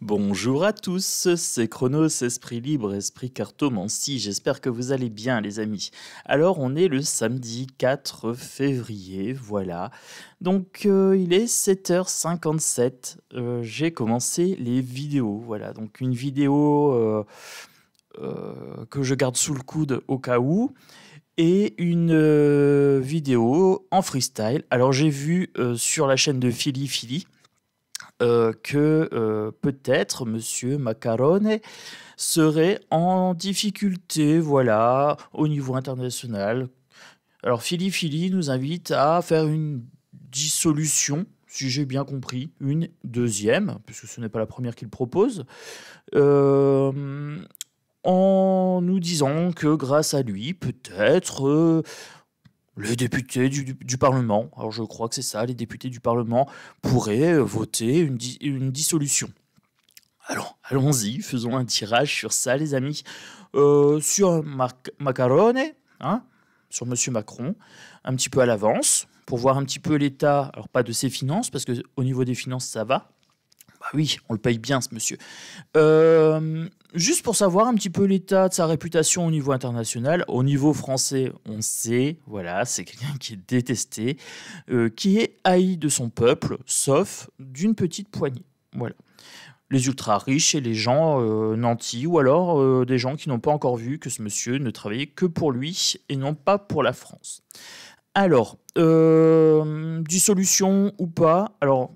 Bonjour à tous, c'est Chronos, esprit libre, esprit cartomancie, j'espère que vous allez bien les amis. Alors on est le samedi 4 février, voilà. Donc il est 7h57, j'ai commencé les vidéos, voilà. Donc une vidéo que je garde sous le coude au cas où, et une vidéo en freestyle. Alors j'ai vu sur la chaîne de Philly Philly, que peut-être Monsieur Macarone serait en difficulté, voilà, au niveau international. Alors Philly Philly nous invite à faire une dissolution, si j'ai bien compris, une deuxième, puisque ce n'est pas la première qu'il propose, en nous disant que grâce à lui, peut-être les députés du Parlement, alors je crois que c'est ça, les députés du Parlement pourraient voter une dissolution. Alors, allons-y, faisons un tirage sur ça, les amis. Sur Macarone, hein, sur Monsieur Macron, un petit peu à l'avance, pour voir un petit peu l'état, alors pas de ses finances, parce qu'au niveau des finances, ça va. Bah oui, on le paye bien, ce monsieur. Juste pour savoir un petit peu l'état de sa réputation au niveau international. Au niveau français, on sait, voilà, c'est quelqu'un qui est détesté, qui est haï de son peuple, sauf d'une petite poignée. Voilà. Les ultra riches et les gens nantis, ou alors des gens qui n'ont pas encore vu que ce monsieur ne travaillait que pour lui et non pas pour la France. Alors, dissolution ou pas, alors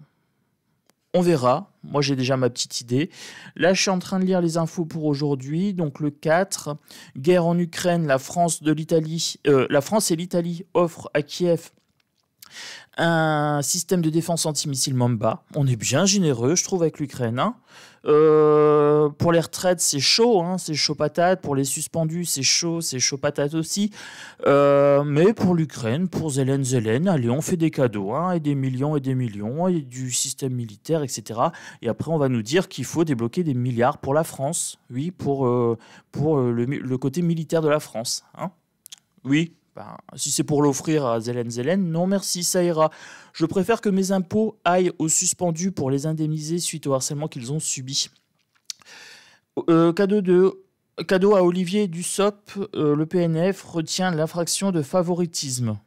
on verra. Moi, j'ai déjà ma petite idée. Là, je suis en train de lire les infos pour aujourd'hui. Donc, le 4, guerre en Ukraine, la France et l'Italie offrent à Kiev un système de défense antimissile Mamba. On est bien généreux, je trouve, avec l'Ukraine. Hein. Pour les retraites, c'est chaud, hein, c'est chaud patate. Pour les suspendus, c'est chaud patate aussi. Mais pour l'Ukraine, pour Zelensky, allez, on fait des cadeaux, hein, et des millions, et du système militaire, etc. Et après, on va nous dire qu'il faut débloquer des milliards pour la France. Oui, pour le côté militaire de la France. Hein. Oui. Ben, si c'est pour l'offrir à Zelensky, non merci, ça ira. Je préfère que mes impôts aillent aux suspendus pour les indemniser suite au harcèlement qu'ils ont subi. Cadeau à Olivier Dussopt, le PNF retient l'infraction de favoritisme.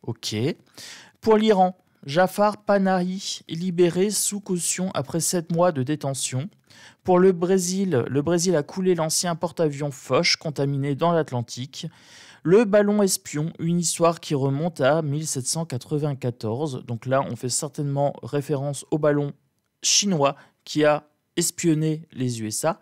Ok. Pour l'Iran, Jafar Panahi est libéré sous caution après 7 mois de détention. Pour le Brésil a coulé l'ancien porte-avions Foch contaminé dans l'Atlantique. Le ballon espion, une histoire qui remonte à 1794. Donc là, on fait certainement référence au ballon chinois qui a espionné les USA.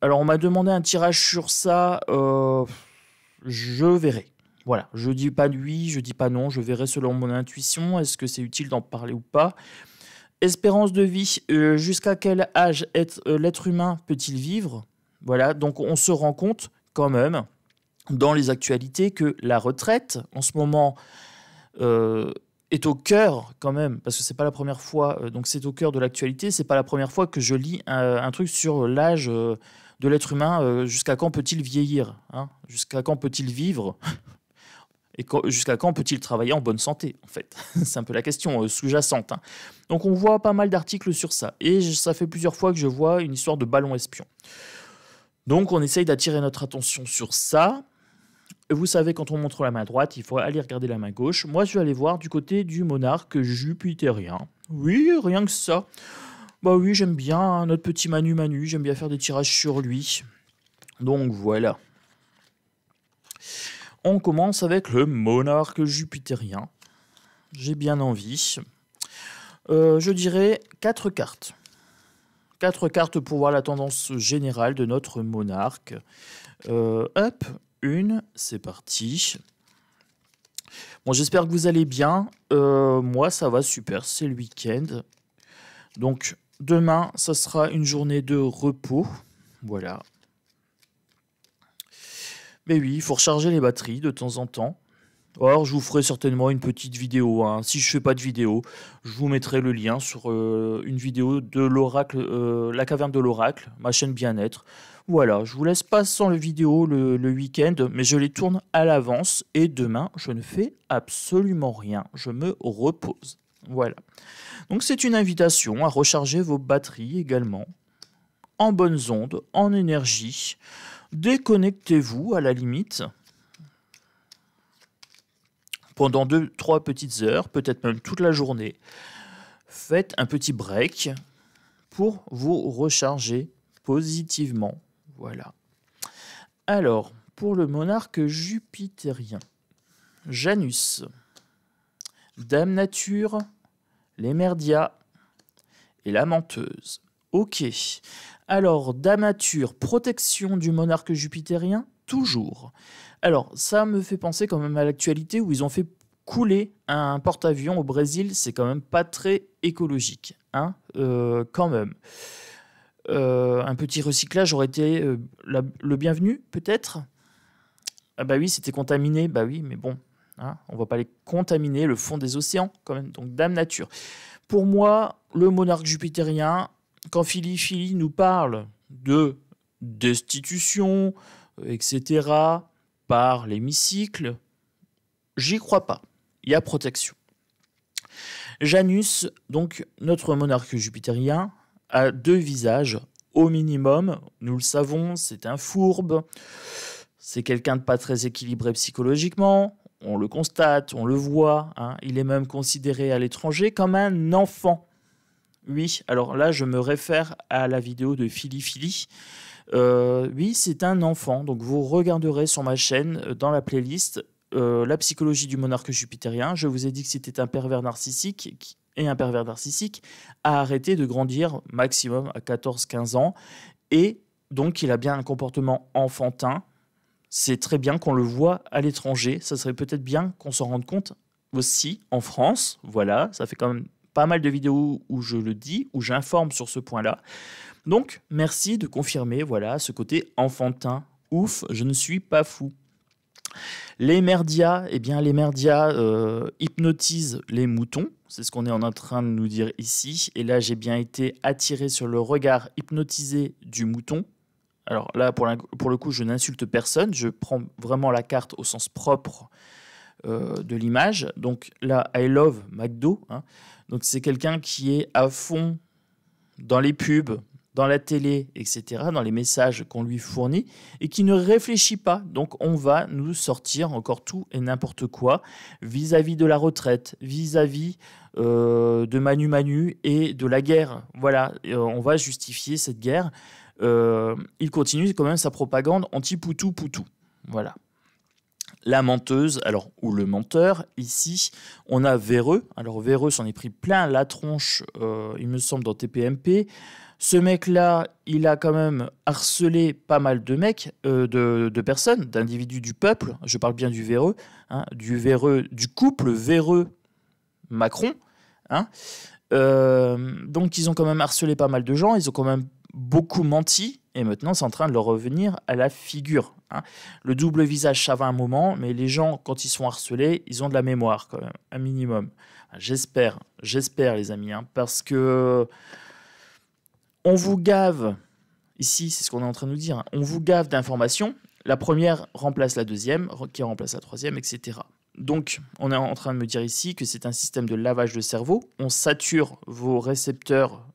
Alors, on m'a demandé un tirage sur ça. Je verrai. Voilà, je dis pas oui, je dis pas non, je verrai selon mon intuition. Est-ce que c'est utile d'en parler ou pas ? Espérance de vie, jusqu'à quel âge l'être humain peut-il vivre ? Voilà, donc on se rend compte quand même dans les actualités que la retraite, en ce moment, est au cœur quand même, parce que c'est pas la première fois, donc c'est au cœur de l'actualité, c'est pas la première fois que je lis un truc sur l'âge de l'être humain, jusqu'à quand peut-il vieillir, hein, jusqu'à quand peut-il vivre et jusqu'à quand peut-il travailler en bonne santé, en fait. C'est un peu la question sous-jacente. Hein. Donc on voit pas mal d'articles sur ça, et ça fait plusieurs fois que je vois une histoire de ballon espion. Donc on essaye d'attirer notre attention sur ça. Vous savez, quand on montre la main droite, il faut aller regarder la main gauche. Moi, je vais aller voir du côté du monarque jupitérien. Oui, rien que ça. Bah oui, j'aime bien hein, notre petit Manu, j'aime bien faire des tirages sur lui. Donc voilà. On commence avec le monarque jupitérien. J'ai bien envie. Je dirais 4 cartes. 4 cartes pour voir la tendance générale de notre monarque. Hop, une, c'est parti. Bon, j'espère que vous allez bien. Moi, ça va super, c'est le week-end. Donc, demain, ça sera une journée de repos. Voilà. Mais oui, il faut recharger les batteries de temps en temps. Alors, je vous ferai certainement une petite vidéo. Hein. Si je ne fais pas de vidéo, je vous mettrai le lien sur une vidéo de l'Oracle, la caverne de l'Oracle, ma chaîne bien-être. Voilà, je vous laisse pas sans le vidéo le week-end, mais je les tourne à l'avance. Et demain, je ne fais absolument rien. Je me repose. Voilà. Donc, c'est une invitation à recharger vos batteries également. en bonnes ondes, en énergie. Déconnectez-vous à la limite pendant 2-3 petites heures, peut-être même toute la journée. Faites un petit break pour vous recharger positivement. Voilà. Alors, pour le monarque jupitérien, Janus, Dame Nature, les Merdias et la Menteuse. Ok. Alors, Dame Nature, protection du monarque jupitérien, toujours. Alors, ça me fait penser quand même à l'actualité où ils ont fait couler un porte-avions au Brésil. C'est quand même pas très écologique, hein, quand même. Un petit recyclage aurait été le bienvenu, peut-être. Ah bah oui, c'était contaminé. Bah oui, mais bon, hein, on va pas les contaminer, le fond des océans, quand même. Donc, Dame Nature. Pour moi, le monarque jupitérien, quand Philly nous parle de destitution, etc., par l'hémicycle, j'y crois pas. Il y a protection. Janus, donc notre monarque jupitérien, a 2 visages au minimum. Nous le savons, c'est un fourbe. C'est quelqu'un de pas très équilibré psychologiquement. On le constate, on le voit. Hein. Il est même considéré à l'étranger comme un enfant. Oui, alors là, je me réfère à la vidéo de Philly. Oui, c'est un enfant. Donc, vous regarderez sur ma chaîne, dans la playlist, la psychologie du monarque jupitérien. Je vous ai dit que c'était un pervers narcissique et un pervers narcissique a arrêté de grandir maximum à 14-15 ans. Et donc, il a bien un comportement enfantin. C'est très bien qu'on le voit à l'étranger. Ça serait peut-être bien qu'on s'en rende compte aussi en France. Voilà, ça fait quand même pas mal de vidéos où je le dis, où j'informe sur ce point-là. Donc, merci de confirmer, voilà, ce côté enfantin. Ouf, je ne suis pas fou. Les Merdias, eh bien, les Merdias hypnotisent les moutons. C'est ce qu'on est en train de nous dire ici. Et là, j'ai bien été attiré sur le regard hypnotisé du mouton. Alors là, pour le coup, je n'insulte personne. Je prends vraiment la carte au sens propre de l'image. Donc là, I love McDo. Hein. Donc c'est quelqu'un qui est à fond dans les pubs, dans la télé, etc., dans les messages qu'on lui fournit, et qui ne réfléchit pas. Donc on va nous sortir encore tout et n'importe quoi vis-à-vis de la retraite, vis-à-vis de Manu Manu et de la guerre. Voilà, on va justifier cette guerre. Il continue quand même sa propagande anti-Poutou-Poutou. Voilà. La menteuse, alors, ou le menteur, ici, on a Véreux. Alors, Véreux s'en est pris plein la tronche, il me semble, dans TPMP. Ce mec-là, il a quand même harcelé pas mal de mecs, de personnes, d'individus du peuple. Je parle bien du Véreux, hein, du couple Véreux-Macron. Hein. Donc, ils ont quand même harcelé pas mal de gens. Ils ont quand même beaucoup menti. Et maintenant, c'est en train de leur revenir à la figure. Hein. Le double visage, ça va un moment, mais les gens, quand ils sont harcelés, ils ont de la mémoire quand même, un minimum. J'espère, les amis, hein, parce que on vous gave, ici, c'est ce qu'on est en train de nous dire, hein, on vous gave d'informations. La première remplace la deuxième, qui remplace la troisième, etc. Donc, on est en train de me dire ici que c'est un système de lavage de cerveau. On sature vos récepteurs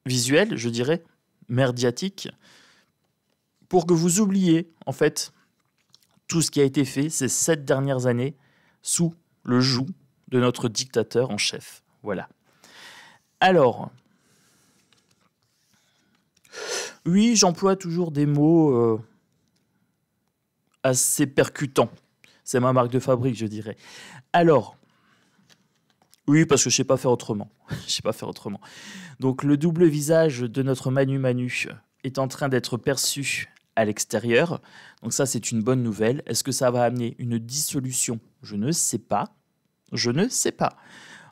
visuel, je dirais, merdiatique, pour que vous oubliez, en fait, tout ce qui a été fait ces 7 dernières années sous le joug de notre dictateur en chef. Voilà. Alors, oui, j'emploie toujours des mots assez percutants. C'est ma marque de fabrique, je dirais. Alors, oui, parce que je ne sais pas faire autrement. Je sais pas faire autrement. Donc, le double visage de notre Manu Manu est en train d'être perçu à l'extérieur. Donc ça, c'est une bonne nouvelle. Est-ce que ça va amener une dissolution? Je ne sais pas. Je ne sais pas.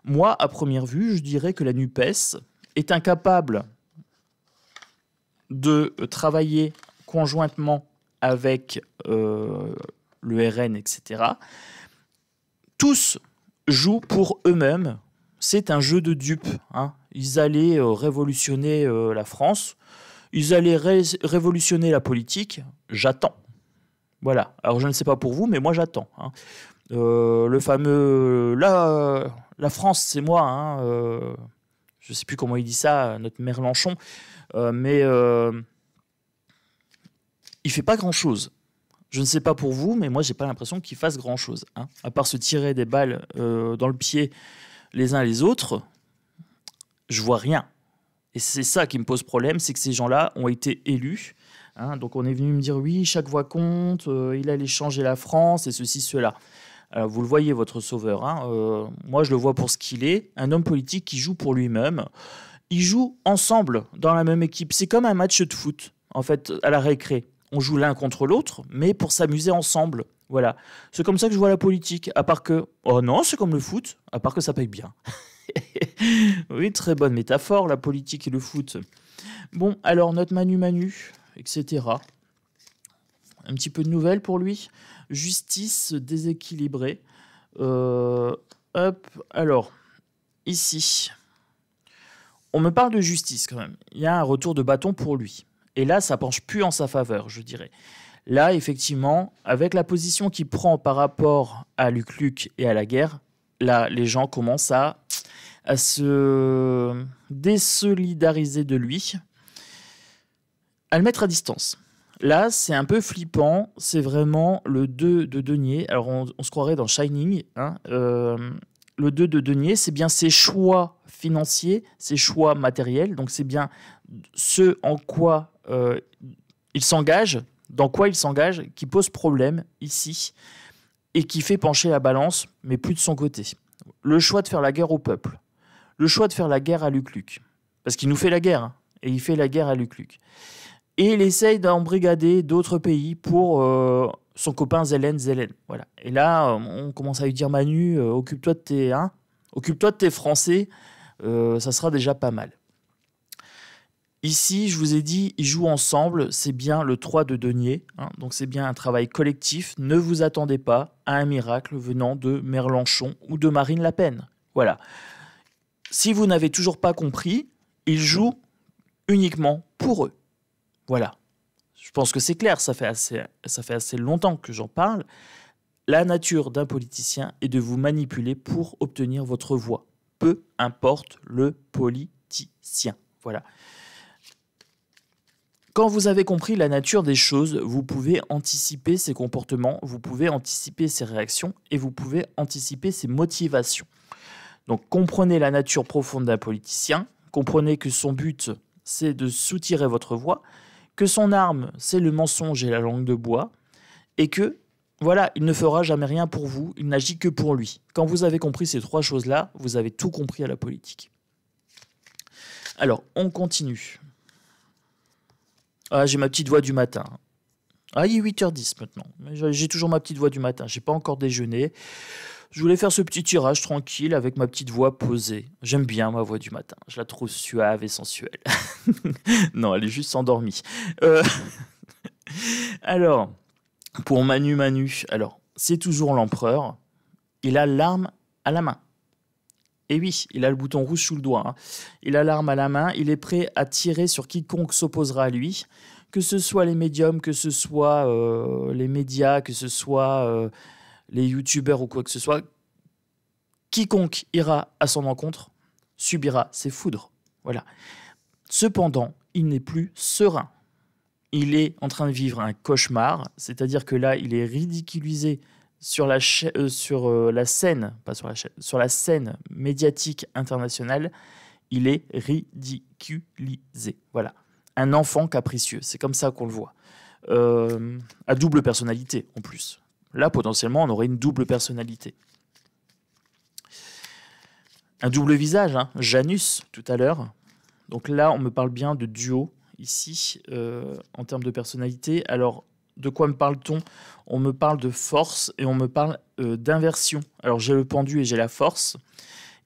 Moi, à première vue, je dirais que la NUPES est incapable de travailler conjointement avec le RN, etc. Tous jouent pour eux-mêmes. C'est un jeu de dupes. Hein. Ils allaient révolutionner la France. Ils allaient révolutionner la politique. J'attends. Voilà. Alors, je ne sais pas pour vous, mais moi, j'attends. Hein. Le fameux... la France, c'est moi. Hein, Je ne sais plus comment il dit ça, notre Merlenchon, mais il fait pas grand-chose. Je ne sais pas pour vous, mais moi, j'ai pas l'impression qu'il fasse grand-chose. Hein. À part se tirer des balles dans le pied les uns les autres, je vois rien. Et c'est ça qui me pose problème, c'est que ces gens-là ont été élus. Hein, donc on est venu me dire, oui, chaque voix compte, il allait changer la France et ceci, cela. Alors, vous le voyez, votre sauveur. Hein, moi, je le vois pour ce qu'il est, un homme politique qui joue pour lui-même. Ils jouent ensemble dans la même équipe. C'est comme un match de foot, en fait, à la récré. On joue l'un contre l'autre, mais pour s'amuser ensemble. Voilà. C'est comme ça que je vois la politique. À part que, oh non, c'est comme le foot, à part que ça paye bien. Oui, très bonne métaphore, la politique et le foot. Bon, alors, notre Manu, etc. Un petit peu de nouvelles pour lui. Justice déséquilibrée. Alors, ici, on me parle de justice quand même. Il y a un retour de bâton pour lui. Et là, ça penche plus en sa faveur, je dirais. Là, effectivement, avec la position qu'il prend par rapport à Luc Luc et à la guerre, là, les gens commencent à se désolidariser de lui, à le mettre à distance. Là, c'est un peu flippant. C'est vraiment le 2 de denier. Alors, on se croirait dans Shining. Hein, le 2 de denier, c'est bien ses choix financiers, ses choix matériels. Donc, c'est bien ce en quoi il s'engage, dans quoi il s'engage, qui pose problème ici et qui fait pencher la balance, mais plus de son côté. Le choix de faire la guerre au peuple. Le choix de faire la guerre à Luc Luc. Parce qu'il nous fait la guerre. Hein, et il fait la guerre à Luc Luc. Et il essaye d'embrigader d'autres pays pour son copain Zelen. Voilà. Et là, on commence à lui dire, Manu, occupe-toi de tes Français, ça sera déjà pas mal. Ici, je vous ai dit, ils jouent ensemble, c'est bien le 3 de denier, hein, donc c'est bien un travail collectif. Ne vous attendez pas à un miracle venant de Merlenchon ou de Marine Le Pen. Voilà. Si vous n'avez toujours pas compris, ils jouent uniquement pour eux. Voilà. Je pense que c'est clair, ça fait assez longtemps que j'en parle. La nature d'un politicien est de vous manipuler pour obtenir votre voix. Peu importe le politicien. Voilà. Quand vous avez compris la nature des choses, vous pouvez anticiper ses comportements, vous pouvez anticiper ses réactions et vous pouvez anticiper ses motivations. Donc comprenez la nature profonde d'un politicien, comprenez que son but, c'est de soutirer votre voix, que son arme, c'est le mensonge et la langue de bois, et que, voilà, il ne fera jamais rien pour vous, il n'agit que pour lui. Quand vous avez compris ces trois choses-là, vous avez tout compris à la politique. Alors, on continue. Ah, j'ai ma petite voix du matin. Ah, il est 8h10 maintenant. J'ai toujours ma petite voix du matin. J'ai pas encore déjeuné. Je voulais faire ce petit tirage tranquille avec ma petite voix posée. J'aime bien ma voix du matin. Je la trouve suave et sensuelle. Non, elle est juste endormie. Alors, pour Manu, alors, c'est toujours l'empereur. Il a l'arme à la main. Et oui, il a le bouton rouge sous le doigt. Hein. Il a l'arme à la main. Il est prêt à tirer sur quiconque s'opposera à lui. Que ce soit les médiums, que ce soit les médias, que ce soit les youtubeurs ou quoi que ce soit. Quiconque ira à son encontre subira ses foudres. Voilà. Cependant, il n'est plus serein. Il est en train de vivre un cauchemar. C'est-à-dire que là, il est ridiculisé sur la scène, pas sur la chaîne, sur la scène médiatique internationale, il est ridiculisé. Voilà. Un enfant capricieux, c'est comme ça qu'on le voit. À double personnalité, en plus. Là, potentiellement, on aurait une double personnalité. Un double visage, hein. Janus, tout à l'heure. Donc là, on me parle bien de duo, ici, en termes de personnalité. Alors, de quoi me parle-t-on? On me parle de force et on me parle d'inversion. Alors, j'ai le pendu et j'ai la force.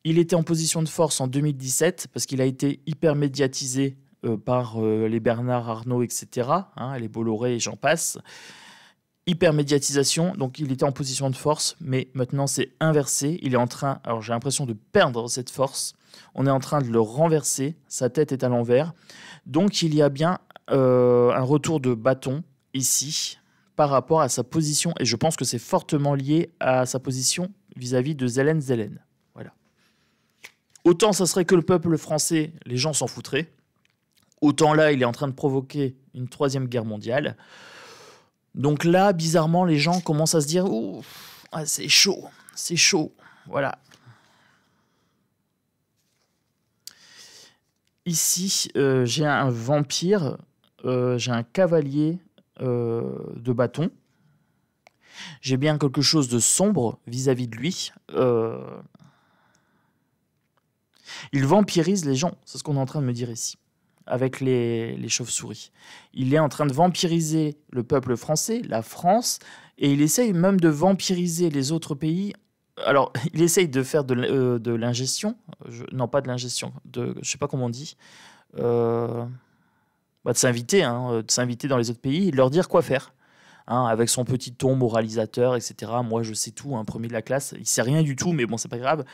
Il était en position de force en 2017 parce qu'il a été hyper médiatisé par les Bernard Arnault, etc., hein, les Bolloré et j'en passe. Hyper médiatisation, donc il était en position de force, mais maintenant c'est inversé. Il est en train, alors j'ai l'impression de perdre cette force. On est en train de le renverser. Sa tête est à l'envers. Donc il y a bien un retour de bâton ici par rapport à sa position, et je pense que c'est fortement lié à sa position vis-à-vis de Zelen. Voilà. Autant ça serait que le peuple français, les gens s'en foutraient. Autant là, il est en train de provoquer une 3e guerre mondiale. Donc là, bizarrement, les gens commencent à se dire « Ouh, ah, c'est chaud, c'est chaud. » Voilà. Ici, j'ai un vampire, j'ai un cavalier de bâton. J'ai bien quelque chose de sombre vis-à-vis de lui. Il vampirise les gens, c'est ce qu'on est en train de me dire ici, avec les chauves-souris. Il est en train de vampiriser le peuple français, la France, et il essaye même de vampiriser les autres pays. Alors, il essaye de faire de l'ingestion, non pas de l'ingestion, je ne sais pas comment on dit, de s'inviter dans les autres pays et de leur dire quoi faire. Avec son petit ton moralisateur, etc. Moi, je sais tout, premier de la classe. Il sait rien du tout, mais bon, c'est pas grave.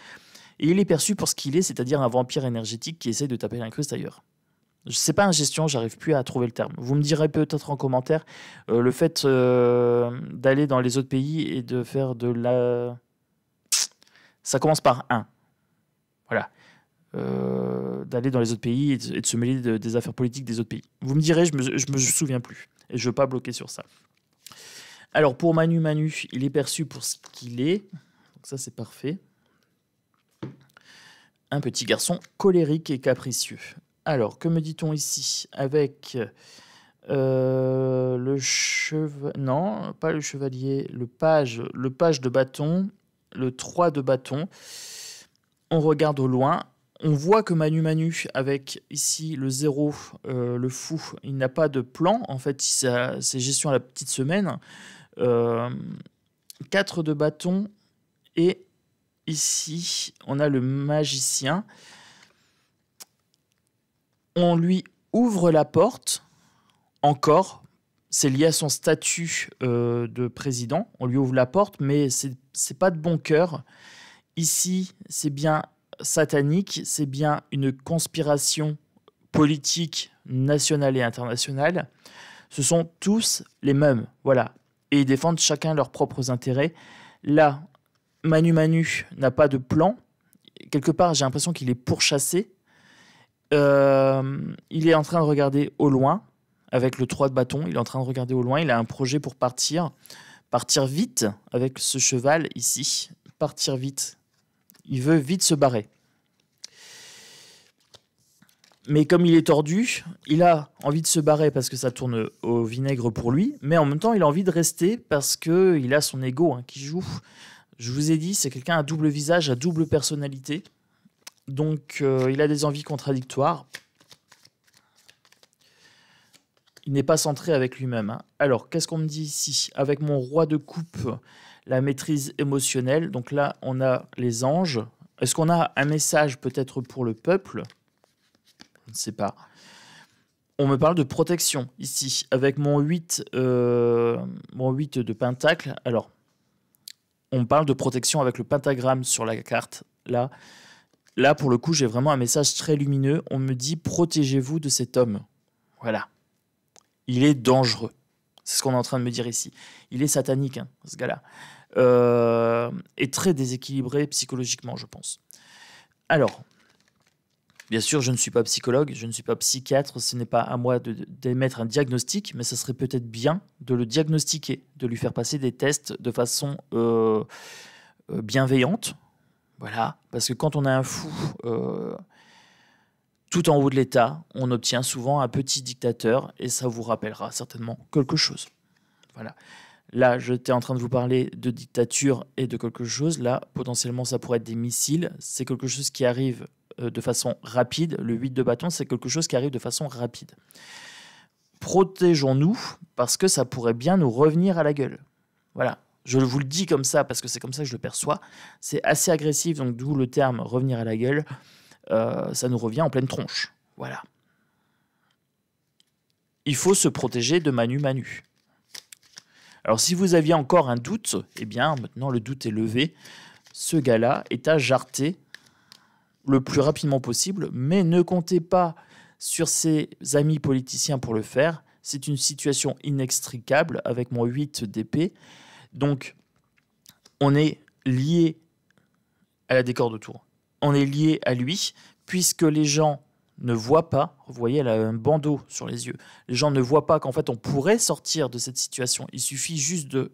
Et il est perçu pour ce qu'il est, c'est-à-dire un vampire énergétique qui essaie de taper l'incruste ailleurs. C'est pas ingestion, j'arrive plus à trouver le terme. Vous me direz peut-être en commentaire le fait d'aller dans les autres pays et de faire de la... Ça commence par 1. Voilà. D'aller dans les autres pays et de se mêler des affaires politiques des autres pays. Vous me direz, je me souviens plus. Et je ne veux pas bloquer sur ça. Alors, pour Manu Manu, il est perçu pour ce qu'il est. Donc ça, c'est parfait. Un petit garçon colérique et capricieux. Alors, que me dit-on ici? Avec le chevalier... Non, pas le chevalier. Le page de bâton. Le 3 de bâton. On regarde au loin. On voit que Manu Manu, avec ici le 0, le fou, il n'a pas de plan. En fait, c'est gestion à la petite semaine. 4 de bâton. Et ici, on a le magicien. On lui ouvre la porte. Encore. C'est lié à son statut de président. On lui ouvre la porte, mais c'est pas de bon cœur. Ici, c'est bien satanique, c'est bien une conspiration politique nationale et internationale. Ce sont tous les mêmes, voilà. Et ils défendent chacun leurs propres intérêts. Là, Manu Manu n'a pas de plan. Quelque part, j'ai l'impression qu'il est pourchassé. Il est en train de regarder au loin, avec le 3 de bâton. Il est en train de regarder au loin. Il a un projet pour partir. Partir vite avec ce cheval ici. Partir vite. Il veut vite se barrer. Mais comme il est tordu, il a envie de se barrer parce que ça tourne au vinaigre pour lui. Mais en même temps, il a envie de rester parce qu'il a son ego qui joue. Je vous ai dit, c'est quelqu'un à double visage, à double personnalité. Donc, il a des envies contradictoires. Il n'est pas centré avec lui-même. Alors, qu'est-ce qu'on me dit ici? Avec mon roi de coupe, la maîtrise émotionnelle. Donc là, on a les anges. Est-ce qu'on a un message peut-être pour le peuple? Je ne sais pas. On me parle de protection ici, avec mon 8 de pentacle. Alors, on me parle de protection avec le pentagramme sur la carte. Là, pour le coup, j'ai vraiment un message très lumineux. On me dit, protégez-vous de cet homme. Voilà. Il est dangereux. C'est ce qu'on est en train de me dire ici. Il est satanique, ce gars-là. Et très déséquilibré psychologiquement, je pense. Alors, bien sûr, je ne suis pas psychologue, je ne suis pas psychiatre, ce n'est pas à moi d'émettre un diagnostic, mais ce serait peut-être bien de le diagnostiquer, de lui faire passer des tests de façon bienveillante. Voilà, parce que quand on a un fou tout en haut de l'État, on obtient souvent un petit dictateur, et ça vous rappellera certainement quelque chose. Voilà. Là, j'étais en train de vous parler de dictature et de quelque chose. Là, potentiellement, ça pourrait être des missiles. C'est quelque chose qui arrive de façon rapide. Le 8 de bâton, c'est quelque chose qui arrive de façon rapide. Protégeons-nous, parce que ça pourrait bien nous revenir à la gueule. Voilà. Je vous le dis comme ça, parce que c'est comme ça que je le perçois. C'est assez agressif, donc d'où le terme « revenir à la gueule ». Ça nous revient en pleine tronche. Voilà. Il faut se protéger de Manu Manu. Alors, si vous aviez encore un doute, eh bien, maintenant, le doute est levé. Ce gars-là est à jarter le plus rapidement possible, mais ne comptez pas sur ses amis politiciens pour le faire. C'est une situation inextricable avec mon 8 d'épée. Donc, on est lié à la décor de tour. on est lié à lui, puisque les gens ne voient pas, vous voyez, elle a un bandeau sur les yeux, les gens ne voient pas qu'en fait on pourrait sortir de cette situation, il suffit juste de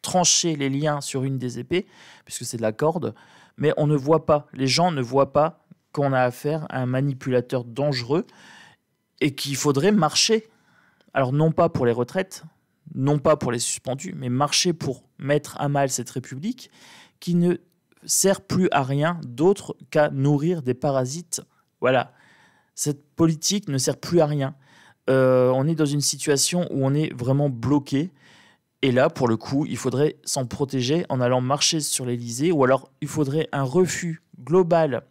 trancher les liens sur une des épées, puisque c'est de la corde, mais on ne voit pas, les gens ne voient pas qu'on a affaire à un manipulateur dangereux et qu'il faudrait marcher. Alors non pas pour les retraites, non pas pour les suspendus, mais marcher pour mettre à mal cette République qui ne sert plus à rien d'autre qu'à nourrir des parasites. Voilà, cette politique ne sert plus à rien. On est dans une situation où on est vraiment bloqué. Et là, pour le coup, il faudrait s'en protéger en allant marcher sur l'Élysée, ou alors il faudrait un refus global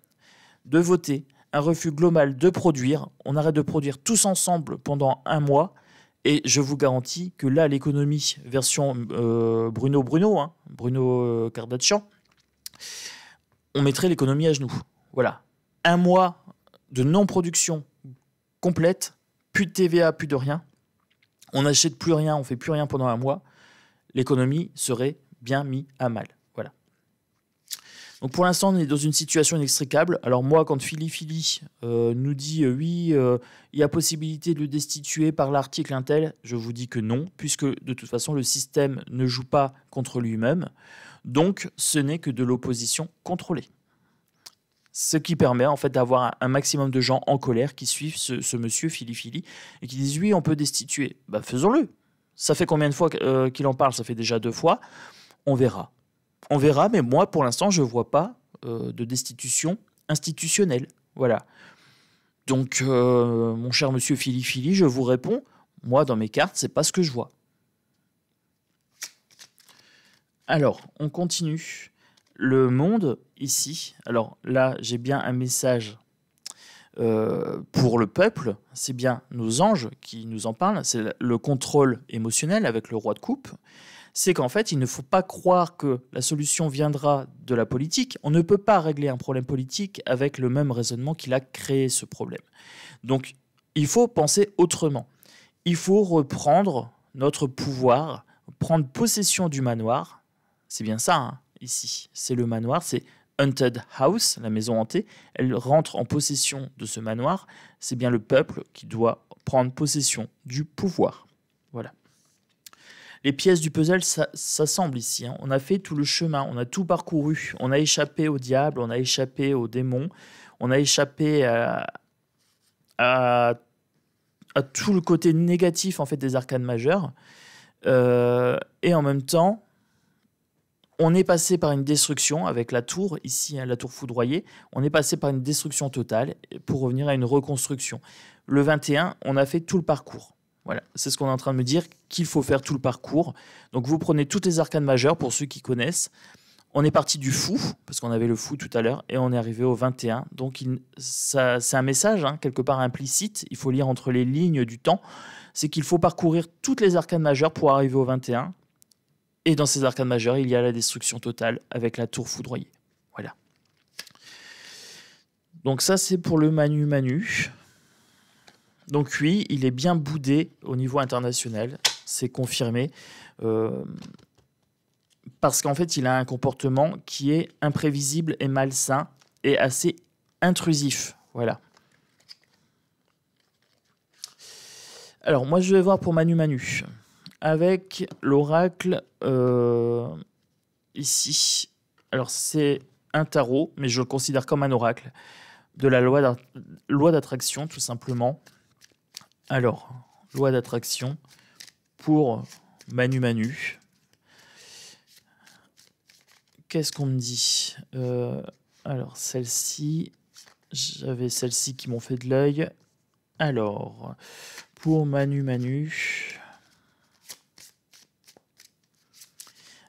de voter, un refus global de produire. On arrête de produire tous ensemble pendant un mois. Et je vous garantis que là, l'économie, version Bruno Kardashian, on mettrait l'économie à genoux. Voilà. Un mois de non-production complète, plus de TVA, plus de rien. On n'achète plus rien, on fait plus rien pendant un mois. L'économie serait bien mise à mal. Voilà. Donc pour l'instant, on est dans une situation inextricable. Alors moi, quand Philly nous dit oui, il y a possibilité de le destituer par l'article Intel, je vous dis que non, puisque de toute façon, le système ne joue pas contre lui-même. Donc ce n'est que de l'opposition contrôlée. Ce qui permet en fait d'avoir un maximum de gens en colère qui suivent ce monsieur Philly et qui disent oui, on peut destituer. Bah, faisons-le. Ça fait combien de fois qu'il en parle? Ça fait déjà 2 fois. On verra. On verra, mais moi, pour l'instant, je ne vois pas de destitution institutionnelle. Voilà. Donc, mon cher monsieur Philly, je vous réponds, moi, dans mes cartes, c'est pas ce que je vois. Alors, on continue. Le Monde, ici. Alors là, j'ai bien un message pour le peuple, c'est bien nos anges qui nous en parlent, c'est le contrôle émotionnel avec le roi de coupe, c'est qu'en fait, il ne faut pas croire que la solution viendra de la politique. On ne peut pas régler un problème politique avec le même raisonnement qu'il a créé ce problème. Donc, il faut penser autrement. Il faut reprendre notre pouvoir, prendre possession du manoir. C'est bien ça, hein, ici. C'est le manoir, c'est Haunted House, la maison hantée, elle rentre en possession de ce manoir. C'est bien le peuple qui doit prendre possession du pouvoir. Voilà. Les pièces du puzzle s'assemblent ici. Hein. On a fait tout le chemin, on a tout parcouru. On a échappé au diable, on a échappé aux démons, on a échappé à tout le côté négatif en fait, des arcanes majeures. Et en même temps, on est passé par une destruction avec la tour, ici, hein, la tour foudroyée. On est passé par une destruction totale pour revenir à une reconstruction. Le 21, on a fait tout le parcours. Voilà, c'est ce qu'on est en train de me dire, qu'il faut faire tout le parcours. Donc vous prenez toutes les arcanes majeures, pour ceux qui connaissent. On est parti du fou, parce qu'on avait le fou tout à l'heure, et on est arrivé au 21. Donc c'est un message, hein, quelque part implicite, il faut lire entre les lignes du temps, c'est qu'il faut parcourir toutes les arcanes majeures pour arriver au 21. Et dans ces arcanes majeures, il y a la destruction totale avec la tour foudroyée. Voilà. Donc ça, c'est pour le Manu. Donc oui, il est bien boudé au niveau international, c'est confirmé. Parce qu'en fait, il a un comportement qui est imprévisible et malsain et assez intrusif. Voilà. Alors, moi, je vais voir pour Manu. Avec l'oracle ici. Alors, c'est un tarot, mais je le considère comme un oracle. De la loi d'attraction, tout simplement. Alors, loi d'attraction pour Manu. Qu'est-ce qu'on me dit? Alors, celle-ci, j'avais celle-ci qui m'ont fait de l'œil. Alors, pour Manu.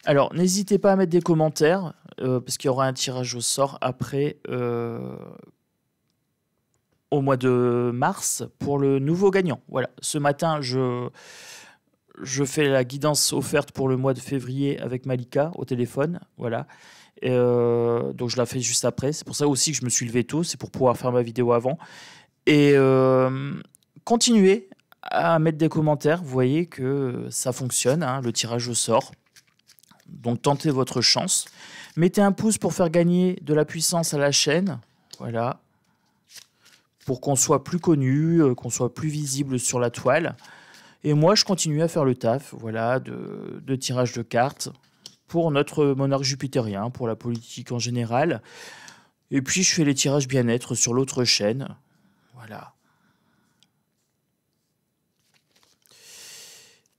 Alors, n'hésitez pas à mettre des commentaires, parce qu'il y aura un tirage au sort après, au mois de mars, pour le nouveau gagnant. Voilà, ce matin, je fais la guidance offerte pour le mois de février avec Malika au téléphone. Voilà. Donc, je la fais juste après. C'est pour ça aussi que je me suis levé tôt. C'est pour pouvoir faire ma vidéo avant. Et continuez à mettre des commentaires. Vous voyez que ça fonctionne, hein, le tirage au sort. Donc tentez votre chance. Mettez un pouce pour faire gagner de la puissance à la chaîne. Voilà. Pour qu'on soit plus connu, qu'on soit plus visible sur la toile. Et moi, je continue à faire le taf, voilà, de tirage de cartes pour notre monarque jupitérien, pour la politique en général. Et puis, je fais les tirages bien-être sur l'autre chaîne. Voilà.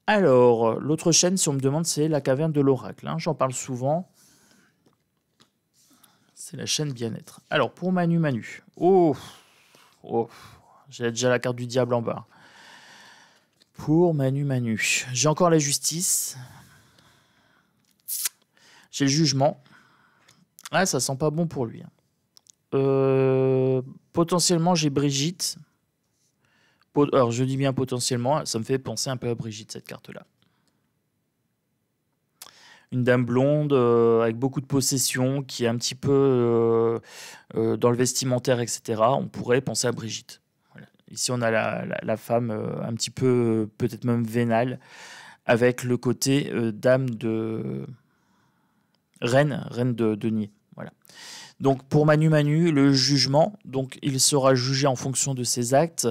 Alors, l'autre chaîne, si on me demande, c'est la caverne de l'oracle. J'en parle souvent. C'est la chaîne bien-être. Alors, pour Manu Manu. Oh, j'ai déjà la carte du diable en bas. Pour Manu Manu. J'ai encore la justice. J'ai le jugement. Ah, ça sent pas bon pour lui. Potentiellement, j'ai Brigitte. Alors, je dis bien potentiellement. Ça me fait penser un peu à Brigitte, cette carte-là. Une dame blonde avec beaucoup de possession, qui est un petit peu dans le vestimentaire, etc. On pourrait penser à Brigitte. Voilà. Ici, on a la femme un petit peu, peut-être même vénale, avec le côté dame de... reine de denier. Voilà. Donc, pour Manu Manu, le jugement, donc il sera jugé en fonction de ses actes.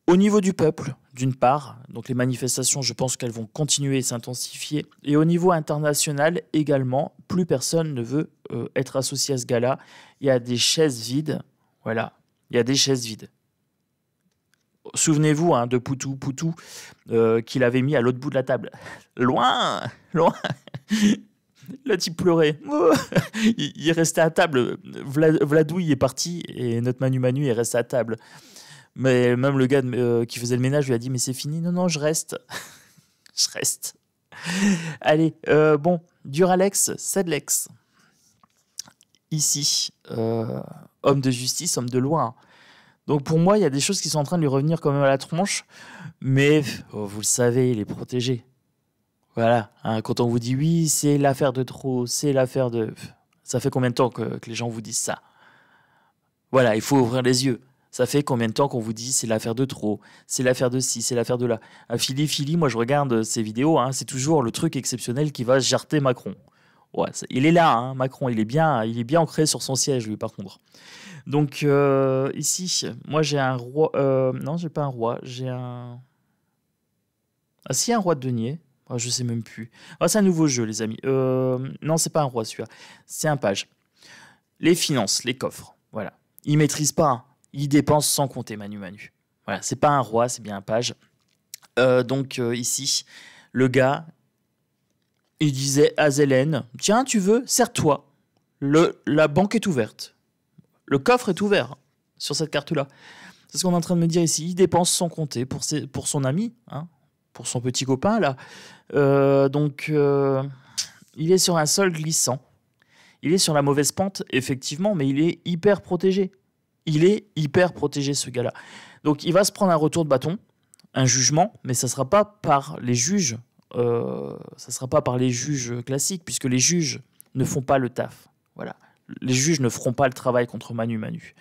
Au niveau du peuple, d'une part, donc les manifestations, je pense qu'elles vont continuer et s'intensifier. Et au niveau international également, plus personne ne veut être associé à ce gala. Il y a des chaises vides. Voilà, il y a des chaises vides. Souvenez-vous de Poutou qu'il avait mis à l'autre bout de la table. Loin. Là, il pleurait. Il restait à table. Vladouille est parti et notre Manu Manu est resté à table. Mais même le gars qui faisait le ménage lui a dit « Mais c'est fini ». Non, je reste. Je reste. Allez, bon. Duralex, Sedlex. Ici, homme de justice, homme de loi. Donc pour moi, il y a des choses qui sont en train de lui revenir quand même à la tronche. Mais vous le savez, il est protégé. Voilà. Quand on vous dit « Oui, c'est l'affaire de trop, c'est l'affaire de... » Ça fait combien de temps que les gens vous disent ça? Voilà, il faut ouvrir les yeux. Ça fait combien de temps qu'on vous dit c'est l'affaire de trop, c'est l'affaire de ci, c'est l'affaire de là. À Philly, moi je regarde ces vidéos, c'est toujours le truc exceptionnel qui va jarter Macron. Ouais, il est là, Macron, il est bien ancré sur son siège, lui, par contre. Donc ici, moi j'ai un roi. Non, j'ai pas un roi, j'ai un. Ah si, un roi de denier. Oh, je sais même plus. Oh, c'est un nouveau jeu, les amis. Non, c'est pas un roi celui-là. C'est un page. Les finances, les coffres. Voilà. Il maîtrise pas. Il dépense sans compter, Manu Manu. Voilà, c'est pas un roi, c'est bien un page. Donc ici, le gars, il disait à Zélène, tiens, tu veux, sers-toi. La banque est ouverte. Le coffre est ouvert sur cette carte-là. C'est ce qu'on est en train de me dire ici. Il dépense sans compter pour son ami, pour son petit copain, là. Donc, il est sur un sol glissant. Il est sur la mauvaise pente, effectivement, mais il est hyper protégé. Il est hyper protégé, ce gars-là. Donc, il va se prendre un retour de bâton, un jugement, mais ça ne sera pas par les juges. Ça sera pas par les juges classiques, puisque les juges ne font pas le taf. Voilà. Les juges ne feront pas le travail contre Manu Manu.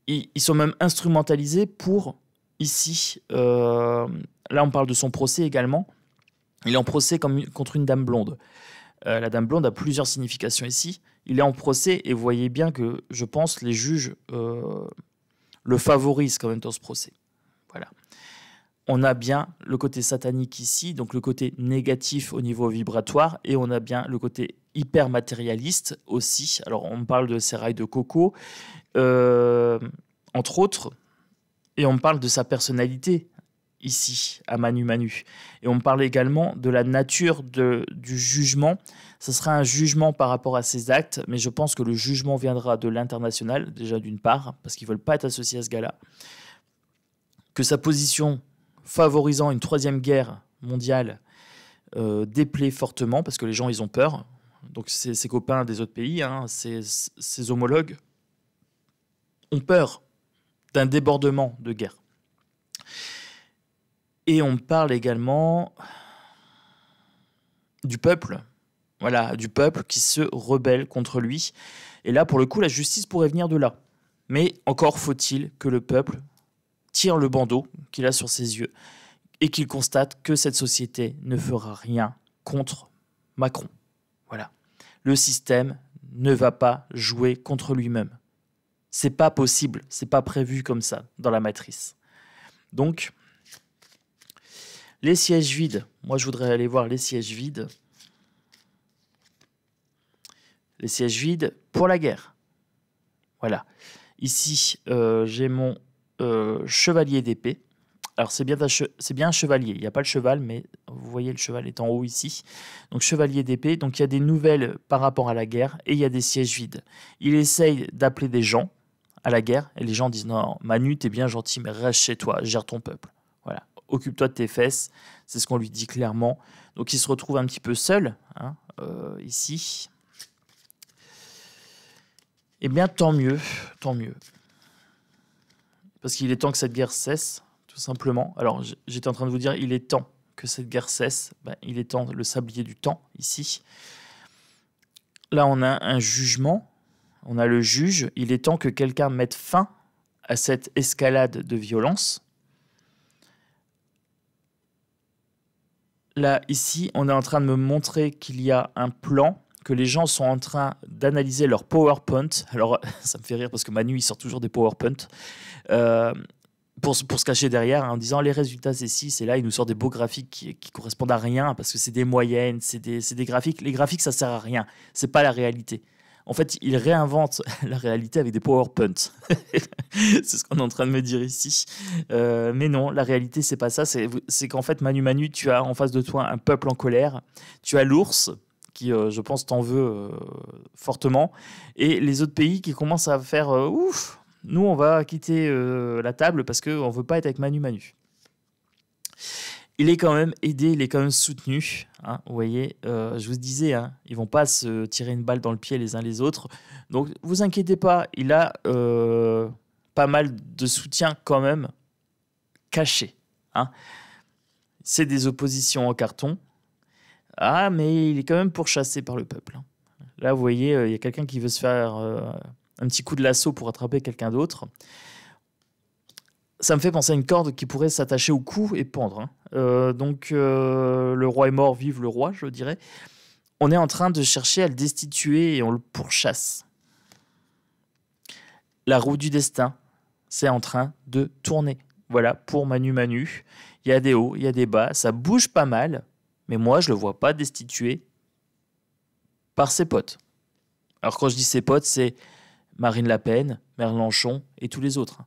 Ils sont même instrumentalisés pour, ici, là on parle de son procès également, il est en procès contre une dame blonde. La dame blonde a plusieurs significations ici. Il est en procès et vous voyez bien que, je pense, les juges le favorisent quand même dans ce procès. Voilà. On a bien le côté satanique ici, donc le côté négatif au niveau vibratoire, et on a bien le côté hyper matérialiste aussi. Alors on parle de ses rails de coco, entre autres, et on parle de sa personnalité ici, à Manu Manu. Et on parle également de la nature du jugement. Ce sera un jugement par rapport à ses actes, mais je pense que le jugement viendra de l'international, déjà d'une part, parce qu'ils ne veulent pas être associés à ce gars-là. Que sa position favorisant une troisième guerre mondiale déplaît fortement, parce que les gens, ils ont peur. Donc ses copains des autres pays, ses homologues, ont peur d'un débordement de guerre. Et on parle également du peuple, voilà, du peuple qui se rebelle contre lui. Et là, pour le coup, la justice pourrait venir de là. Mais encore faut-il que le peuple tire le bandeau qu'il a sur ses yeux et qu'il constate que cette société ne fera rien contre Macron. Le système ne va pas jouer contre lui-même. C'est pas possible, c'est pas prévu comme ça dans la matrice. Donc, les sièges vides. Moi, je voudrais aller voir les sièges vides. Les sièges vides pour la guerre. Voilà. Ici, j'ai mon chevalier d'épée. Alors, c'est bien un chevalier. Il n'y a pas le cheval, mais vous voyez, le cheval est en haut ici. Donc, chevalier d'épée. Donc, il y a des nouvelles par rapport à la guerre et il y a des sièges vides. Il essaye d'appeler des gens à la guerre et les gens disent non, Manu, t'es bien gentil, mais reste chez toi, gère ton peuple. Voilà. Occupe-toi de tes fesses. C'est ce qu'on lui dit clairement. Donc, il se retrouve un petit peu seul, hein, ici. Eh bien, tant mieux, tant mieux. Parce qu'il est temps que cette guerre cesse, tout simplement. Alors, j'étais en train de vous dire, il est temps que cette guerre cesse. Ben, il est temps, le sablier du temps, ici. Là, on a un jugement. On a le juge. Il est temps que quelqu'un mette fin à cette escalade de violence. Là, ici, on est en train de me montrer qu'il y a un plan, que les gens sont en train d'analyser leur PowerPoint. Alors, ça me fait rire parce que Manu, il sort toujours des PowerPoint pour se cacher derrière, hein, en disant les résultats, c'est ci, c'est là. Il nous sort des beaux graphiques qui correspondent à rien parce que c'est des moyennes, c'est des graphiques. Les graphiques, ça sert à rien. C'est pas la réalité. En fait, il réinvente la réalité avec des PowerPoint. C'est ce qu'on est en train de me dire ici. Mais non, la réalité, c'est pas ça. C'est qu'en fait, Manu, tu as en face de toi un peuple en colère. Tu as l'ours qui, je pense, t'en veut fortement. Et les autres pays qui commencent à faire ouf, nous, on va quitter la table parce qu'on ne veut pas être avec Manu. Il est quand même aidé, il est quand même soutenu. Hein, vous voyez, je vous disais, hein, ils ne vont pas se tirer une balle dans le pied les uns les autres. Donc, vous inquiétez pas, il a pas mal de soutien quand même caché. Hein. C'est des oppositions en carton. Ah, mais il est quand même pourchassé par le peuple. Hein. Là, vous voyez, il y a quelqu'un qui veut se faire un petit coup de lasso pour attraper quelqu'un d'autre. Ça me fait penser à une corde qui pourrait s'attacher au cou et pendre. Hein. Donc, le roi est mort, vive le roi, je dirais. On est en train de chercher à le destituer et on le pourchasse. La roue du destin, c'est en train de tourner. Voilà, pour Manu. Il y a des hauts, il y a des bas. Ça bouge pas mal, mais moi, je ne le vois pas destitué par ses potes. Alors, quand je dis ses potes, c'est Marine Le Pen, Mélenchon et tous les autres.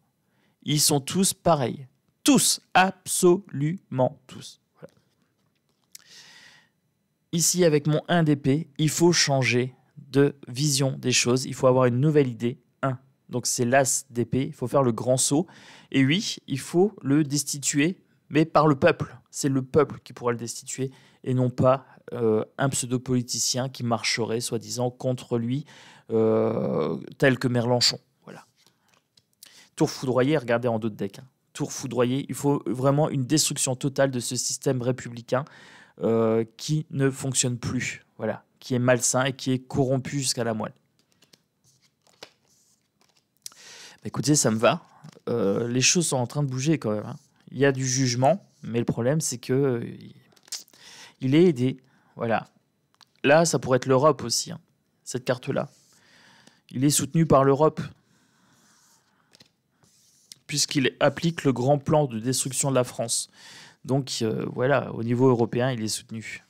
Ils sont tous pareils. Tous, absolument tous. Voilà. Ici, avec mon 1 d'épée, il faut changer de vision des choses. Il faut avoir une nouvelle idée. 1. Donc, c'est l'as d'épée. Il faut faire le grand saut. Et oui, il faut le destituer, mais par le peuple. C'est le peuple qui pourra le destituer et non pas un pseudo-politicien qui marcherait, soi-disant, contre lui, tel que Mélenchon. Tour foudroyé, regardez en dos de deck. Hein. Tour foudroyé, il faut vraiment une destruction totale de ce système républicain qui ne fonctionne plus, voilà, qui est malsain et qui est corrompu jusqu'à la moelle. Écoutez, ça me va. Les choses sont en train de bouger quand même. Hein. Il y a du jugement, mais le problème, c'est que il est aidé. Voilà. Là, ça pourrait être l'Europe aussi, hein, cette carte-là. Il est soutenu par l'Europe, puisqu'il applique le grand plan de destruction de la France. Donc voilà, au niveau européen, il est soutenu.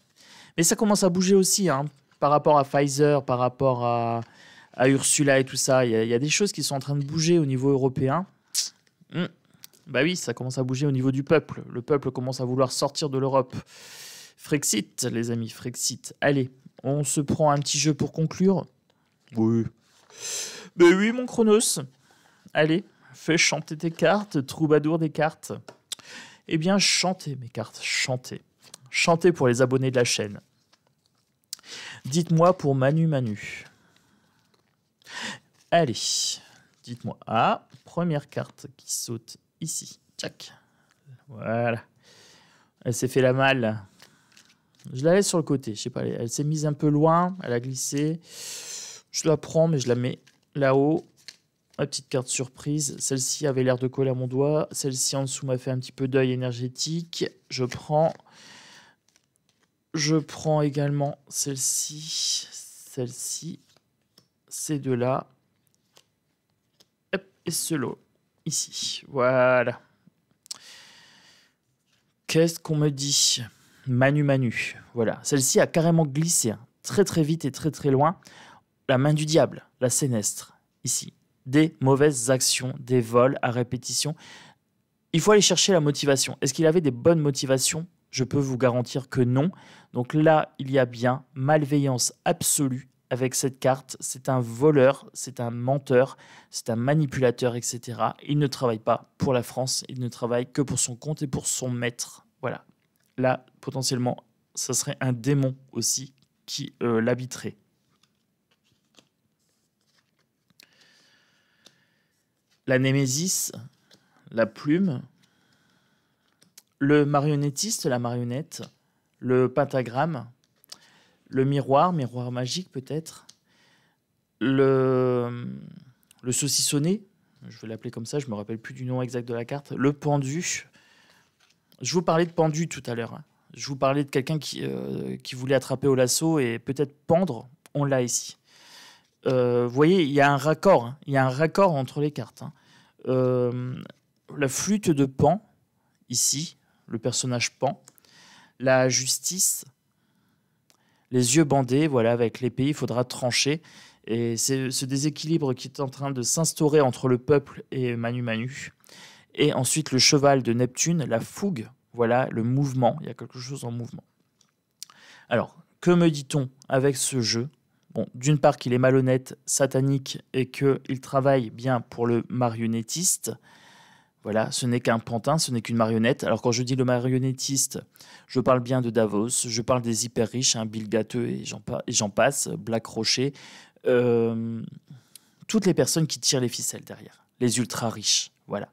Mais ça commence à bouger aussi, hein, par rapport à Pfizer, par rapport à Ursula et tout ça. Il y a des choses qui sont en train de bouger au niveau européen. Bah oui, ça commence à bouger au niveau du peuple. Le peuple commence à vouloir sortir de l'Europe. Frexit, les amis, Frexit. Allez, on se prend un petit jeu pour conclure. Oui. Ben oui, mon Chronos. Allez. Fais chanter tes cartes, troubadour des cartes. Eh bien, chantez mes cartes, chantez. Chantez pour les abonnés de la chaîne. Dites-moi pour Manu. Allez, dites-moi. Ah, première carte qui saute ici. Tchac. Voilà. Elle s'est fait la malle. Je la laisse sur le côté. Je sais pas, elle s'est mise un peu loin. Elle a glissé. Je la prends, mais je la mets là-haut. Ma petite carte surprise, celle-ci avait l'air de coller à mon doigt. Celle-ci en dessous m'a fait un petit peu d'œil énergétique. Je prends également celle-ci. Celle-ci, ces deux-là. Et ceux-là, ici. Voilà. Qu'est-ce qu'on me dit? Manu Manu. Voilà. Celle-ci a carrément glissé. Très très vite et très très loin. La main du diable, la sénestre. Ici. Des mauvaises actions, des vols à répétition. Il faut aller chercher la motivation. Est-ce qu'il avait des bonnes motivations? Je peux vous garantir que non. Donc là, il y a bien malveillance absolue avec cette carte. C'est un voleur, c'est un menteur, c'est un manipulateur, etc. Il ne travaille pas pour la France, il ne travaille que pour son compte et pour son maître. Voilà. Là, potentiellement, ça serait un démon aussi qui l'habiterait. La némésis, la plume, le marionnettiste, la marionnette, le pentagramme, le miroir magique peut-être, le saucissonné, je vais l'appeler comme ça, je ne me rappelle plus du nom exact de la carte, le pendu. Je vous parlais de pendu tout à l'heure. Hein. Je vous parlais de quelqu'un qui voulait attraper au lasso et peut-être pendre. On l'a ici. Vous voyez, il y a un raccord. Hein. Il y a un raccord entre les cartes. Hein. La flûte de Pan, ici, le personnage Pan. La justice, les yeux bandés, voilà, avec l'épée, il faudra trancher. Et c'est ce déséquilibre qui est en train de s'instaurer entre le peuple et Manu Manu. Et ensuite, le cheval de Neptune, la fougue, voilà, le mouvement. Il y a quelque chose en mouvement. Alors, que me dit-on avec ce jeu? Bon, d'une part qu'il est malhonnête, satanique et qu'il travaille bien pour le marionnettiste. Voilà, ce n'est qu'un pantin, ce n'est qu'une marionnette. Alors quand je dis le marionnettiste, je parle bien de Davos, je parle des hyper riches, hein, Bill Gatteux et j'en passe, Black Rocher, toutes les personnes qui tirent les ficelles derrière, les ultra riches. Voilà.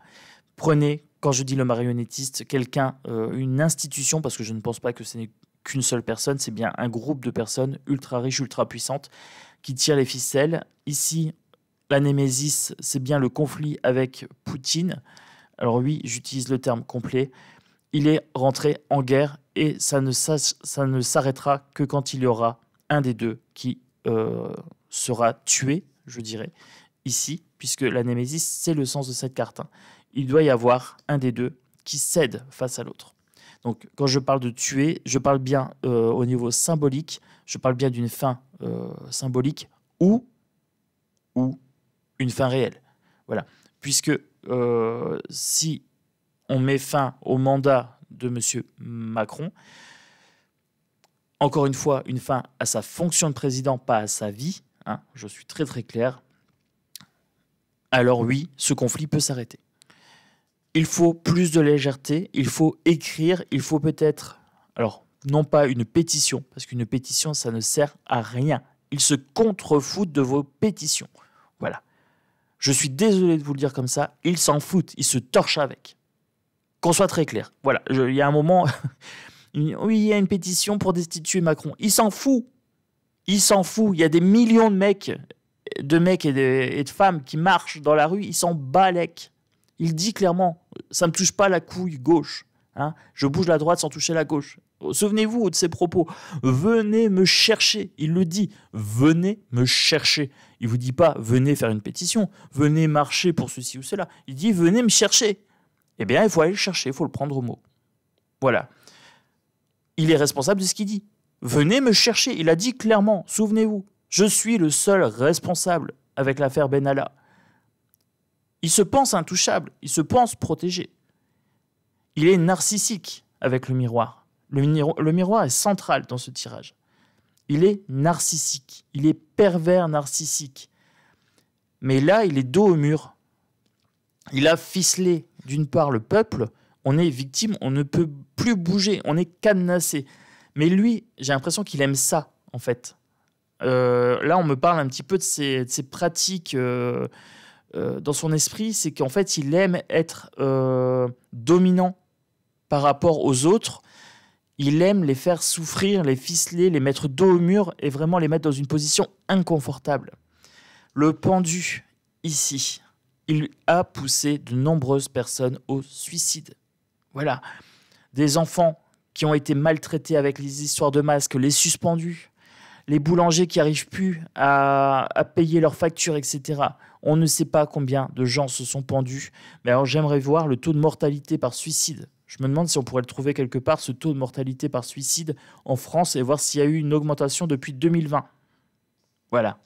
Prenez, quand je dis le marionnettiste, quelqu'un, une institution, parce que je ne pense pas que ce n'est qu'une seule personne, c'est bien un groupe de personnes ultra riches, ultra puissantes qui tirent les ficelles. Ici, la némésis, c'est bien le conflit avec Poutine. Alors oui, j'utilise le terme complet. Il est rentré en guerre et ça ne s'arrêtera que quand il y aura un des deux qui sera tué, je dirais, ici, puisque la némésis, c'est le sens de cette carte. Hein. Il doit y avoir un des deux qui cède face à l'autre. Donc, quand je parle de tuer, je parle bien au niveau symbolique, je parle bien d'une fin symbolique ou une fin réelle. Voilà. Puisque si on met fin au mandat de M. Macron, encore une fois, une fin à sa fonction de président, pas à sa vie, hein, je suis très très clair, alors oui, ce conflit peut s'arrêter. Il faut plus de légèreté, il faut écrire, il faut peut-être, alors non pas une pétition, parce qu'une pétition, ça ne sert à rien. Ils se contrefoutent de vos pétitions. Voilà. Je suis désolé de vous le dire comme ça, ils s'en foutent, ils se torchent avec. Qu'on soit très clair. Voilà, il y a un moment, oui, il y a une pétition pour destituer Macron. Il s'en fout. Il s'en fout. Il y a des millions de mecs et de femmes qui marchent dans la rue, ils s'en balèquent. Il dit clairement, ça ne me touche pas la couille gauche. Hein, je bouge la droite sans toucher la gauche. Souvenez-vous de ses propos. Venez me chercher. Il le dit. Venez me chercher. Il ne vous dit pas venez faire une pétition. Venez marcher pour ceci ou cela. Il dit venez me chercher. Eh bien, il faut aller le chercher. Il faut le prendre au mot. Voilà. Il est responsable de ce qu'il dit. Venez me chercher. Il a dit clairement. Souvenez-vous. Je suis le seul responsable avec l'affaire Benalla. Il se pense intouchable. Il se pense protégé. Il est narcissique avec le miroir. Le miroir est central dans ce tirage. Il est narcissique. Il est pervers narcissique. Mais là, il est dos au mur. Il a ficelé, d'une part, le peuple. On est victime, on ne peut plus bouger. On est cadenassé. Mais lui, j'ai l'impression qu'il aime ça, en fait. Là, on me parle un petit peu de ses pratiques dans son esprit. C'est qu'en fait, il aime être dominant par rapport aux autres. Il aime les faire souffrir, les ficeler, les mettre dos au mur et vraiment les mettre dans une position inconfortable. Le pendu, ici, il a poussé de nombreuses personnes au suicide. Voilà. Des enfants qui ont été maltraités avec les histoires de masques, les suspendus, Les boulangers qui n'arrivent plus à payer leurs factures, etc. On ne sait pas combien de gens se sont pendus. Mais alors j'aimerais voir le taux de mortalité par suicide. Je me demande si on pourrait le trouver quelque part, ce taux de mortalité par suicide en France, et voir s'il y a eu une augmentation depuis 2020. Voilà.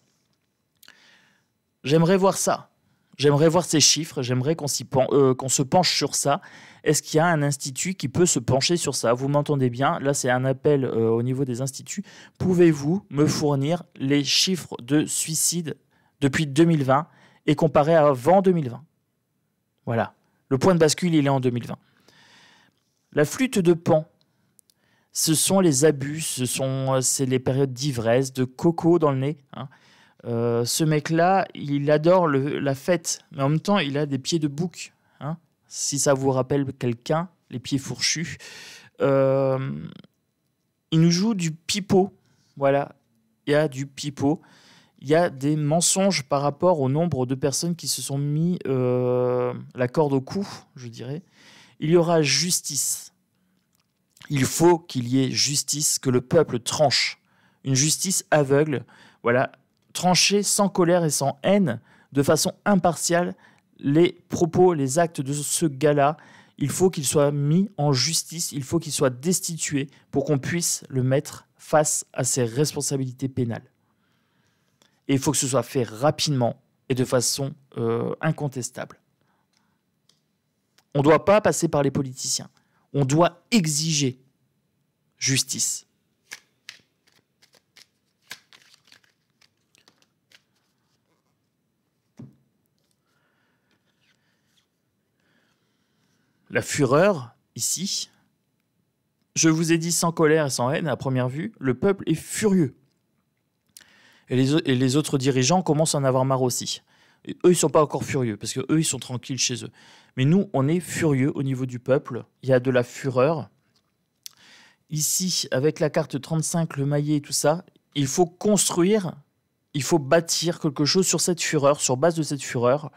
J'aimerais voir ça. J'aimerais voir ces chiffres. J'aimerais qu'on se penche sur ça. Est-ce qu'il y a un institut qui peut se pencher sur ça? Vous m'entendez bien? Là, c'est un appel au niveau des instituts. Pouvez-vous me fournir les chiffres de suicide depuis 2020 et comparer à avant 2020? Voilà. Le point de bascule, il est en 2020. La flûte de Pan, ce sont les abus, c'est les périodes d'ivresse, de coco dans le nez. Hein. Ce mec-là, il adore la fête, mais en même temps, il a des pieds de bouc. Hein. Si ça vous rappelle quelqu'un, les pieds fourchus. Il nous joue du pipeau. Voilà, il y a du pipeau. Il y a des mensonges par rapport au nombre de personnes qui se sont mis la corde au cou, je dirais. Il y aura justice. Il faut qu'il y ait justice, que le peuple tranche. Une justice aveugle, voilà, trancher sans colère et sans haine, de façon impartiale, les propos, les actes de ce gars-là. Il faut qu'il soit mis en justice, il faut qu'il soit destitué pour qu'on puisse le mettre face à ses responsabilités pénales. Et il faut que ce soit fait rapidement et de façon incontestable. On ne doit pas passer par les politiciens. On doit exiger justice. La fureur, ici, je vous ai dit sans colère et sans haine, à première vue, le peuple est furieux. Et les autres dirigeants commencent à en avoir marre aussi. Et eux, ils ne sont pas encore furieux, parce qu'eux, ils sont tranquilles chez eux. Mais nous, on est furieux au niveau du peuple. Il y a de la fureur. Ici, avec la carte 35, le maillet et tout ça, il faut construire, il faut bâtir quelque chose sur cette fureur, sur base de cette fureur.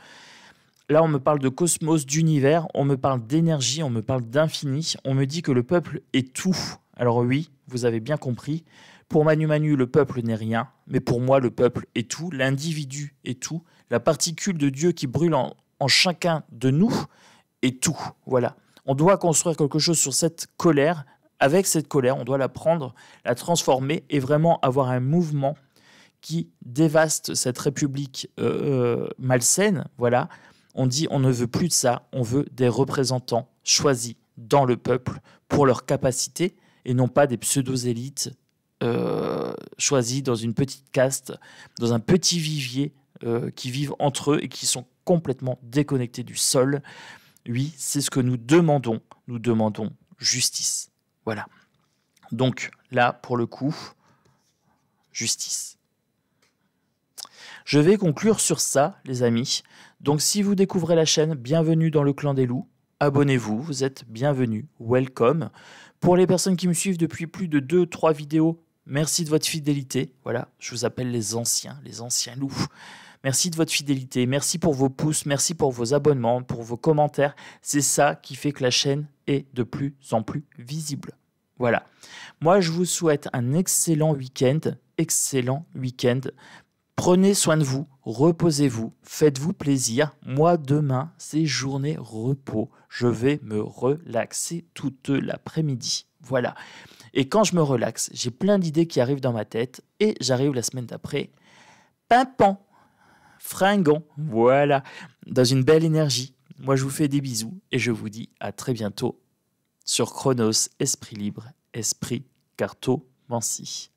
Là, on me parle de cosmos, d'univers, on me parle d'énergie, on me parle d'infini. On me dit que le peuple est tout. Alors oui, vous avez bien compris. Pour Manu Manu, le peuple n'est rien, mais pour moi, le peuple est tout, l'individu est tout, la particule de Dieu qui brûle en chacun de nous est tout. Voilà. On doit construire quelque chose sur cette colère. Avec cette colère, on doit la prendre, la transformer et vraiment avoir un mouvement qui dévaste cette république malsaine. Voilà. On dit on ne veut plus de ça, on veut des représentants choisis dans le peuple pour leur capacité et non pas des pseudo-élites choisis dans une petite caste, dans un petit vivier qui vivent entre eux et qui sont complètement déconnectés du sol. Oui, c'est ce que nous demandons. Nous demandons justice. Voilà. Donc là, pour le coup, justice. Je vais conclure sur ça, les amis. Donc si vous découvrez la chaîne, bienvenue dans le clan des loups. Abonnez-vous, vous êtes bienvenus, welcome. Pour les personnes qui me suivent depuis plus de 2-3 vidéos, merci de votre fidélité. Voilà, je vous appelle les anciens loups. Merci de votre fidélité, merci pour vos pouces, merci pour vos abonnements, pour vos commentaires. C'est ça qui fait que la chaîne est de plus en plus visible. Voilà. Moi, je vous souhaite un excellent week-end. Prenez soin de vous, reposez-vous, faites-vous plaisir. Moi, demain, c'est journée repos. Je vais me relaxer toute l'après-midi. Voilà. Et quand je me relaxe, j'ai plein d'idées qui arrivent dans ma tête et j'arrive la semaine d'après, pimpant, fringant, voilà, dans une belle énergie. Moi, je vous fais des bisous et je vous dis à très bientôt sur Chronos, Esprit Libre, Esprit Cartomancie.